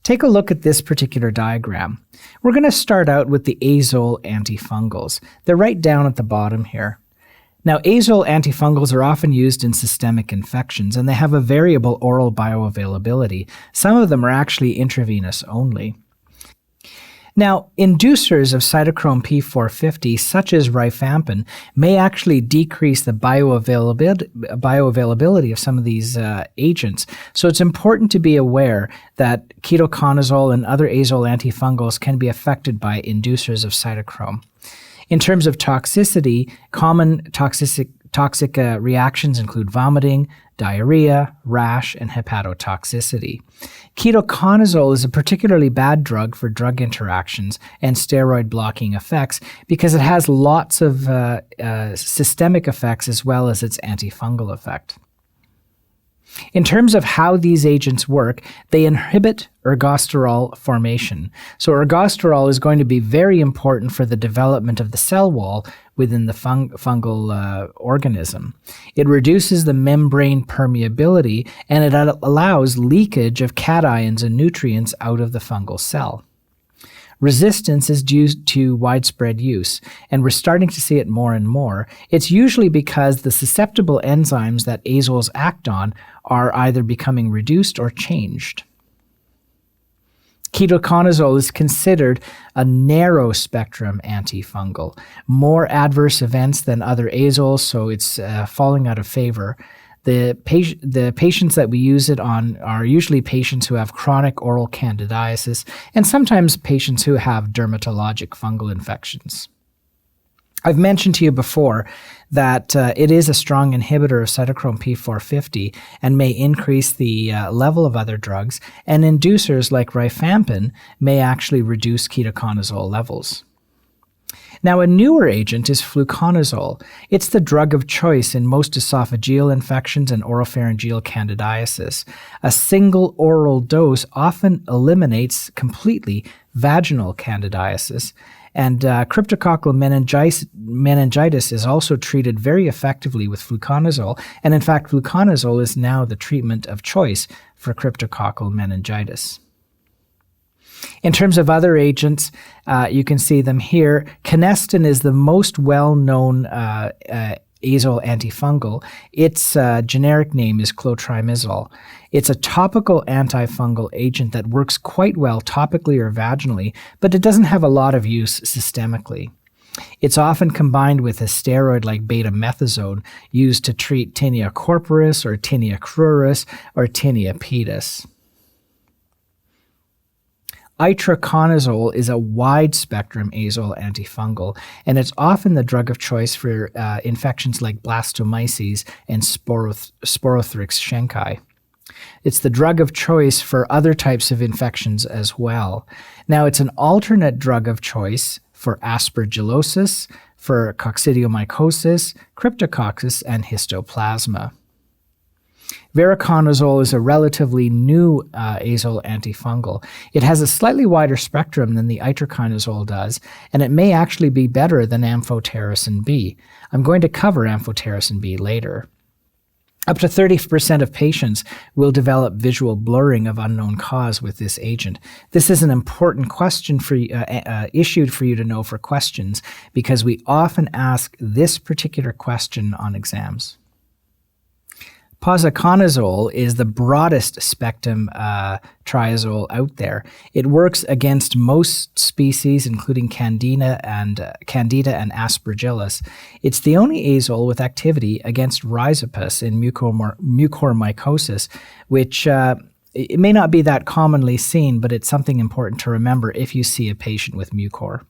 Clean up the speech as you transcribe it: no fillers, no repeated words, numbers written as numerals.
Take a look at this particular diagram. We're going to start out with the azole antifungals. They're right down at the bottom here. Now, azole antifungals are often used in systemic infections, and they have a variable oral bioavailability. Some of them are actually intravenous only. Now, inducers of cytochrome P450, such as rifampin, may actually decrease the bioavailability of some of these agents. So it's important to be aware that ketoconazole and other azole antifungals can be affected by inducers of cytochrome. In terms of toxicity, common toxic reactions include vomiting, diarrhea, rash, and hepatotoxicity. Ketoconazole is a particularly bad drug for drug interactions and steroid blocking effects because it has lots of systemic effects as well as its antifungal effect. In terms of how these agents work, they inhibit ergosterol formation. So ergosterol is going to be very important for the development of the cell wall within the fungal organism. It reduces the membrane permeability, and it allows leakage of cations and nutrients out of the fungal cell. Resistance is due to widespread use, and we're starting to see it more and more. It's usually because the susceptible enzymes that azoles act on are either becoming reduced or changed. Ketoconazole is considered a narrow-spectrum antifungal. More adverse events than other azoles, so it's falling out of favor. The patients that we use it on are usually patients who have chronic oral candidiasis and sometimes patients who have dermatologic fungal infections. I've mentioned to you before that it is a strong inhibitor of cytochrome P450 and may increase the level of other drugs, and inducers like rifampin may actually reduce ketoconazole levels. Now, a newer agent is fluconazole. It's the drug of choice in most esophageal infections and oropharyngeal candidiasis. A single oral dose often eliminates completely vaginal candidiasis, and cryptococcal meningitis is also treated very effectively with fluconazole, and in fact, fluconazole is now the treatment of choice for cryptococcal meningitis. In terms of other agents, you can see them here. Canesten is the most well-known azole antifungal. Its generic name is clotrimazole. It's a topical antifungal agent that works quite well topically or vaginally, but it doesn't have a lot of use systemically. It's often combined with a steroid like betamethasone used to treat tinea corporis or tinea cruris or tinea pedis. Itraconazole is a wide-spectrum azole antifungal, and it's often the drug of choice for infections like blastomyces and Sporothrix shenkai. It's the drug of choice for other types of infections as well. Now, it's an alternate drug of choice for aspergillosis, for coccidiomycosis, cryptococcus, and histoplasma. Voriconazole is a relatively new azole antifungal. It has a slightly wider spectrum than the itraconazole does, and it may actually be better than amphotericin B. I'm going to cover amphotericin B later. Up to 30% of patients will develop visual blurring of unknown cause with this agent. This is an important question for issued for you to know for questions, because we often ask this particular question on exams. Posaconazole is the broadest spectrum triazole out there. It works against most species, including Candida and Aspergillus. It's the only azole with activity against Rhizopus in mucormycosis, which it may not be that commonly seen, but it's something important to remember if you see a patient with mucor.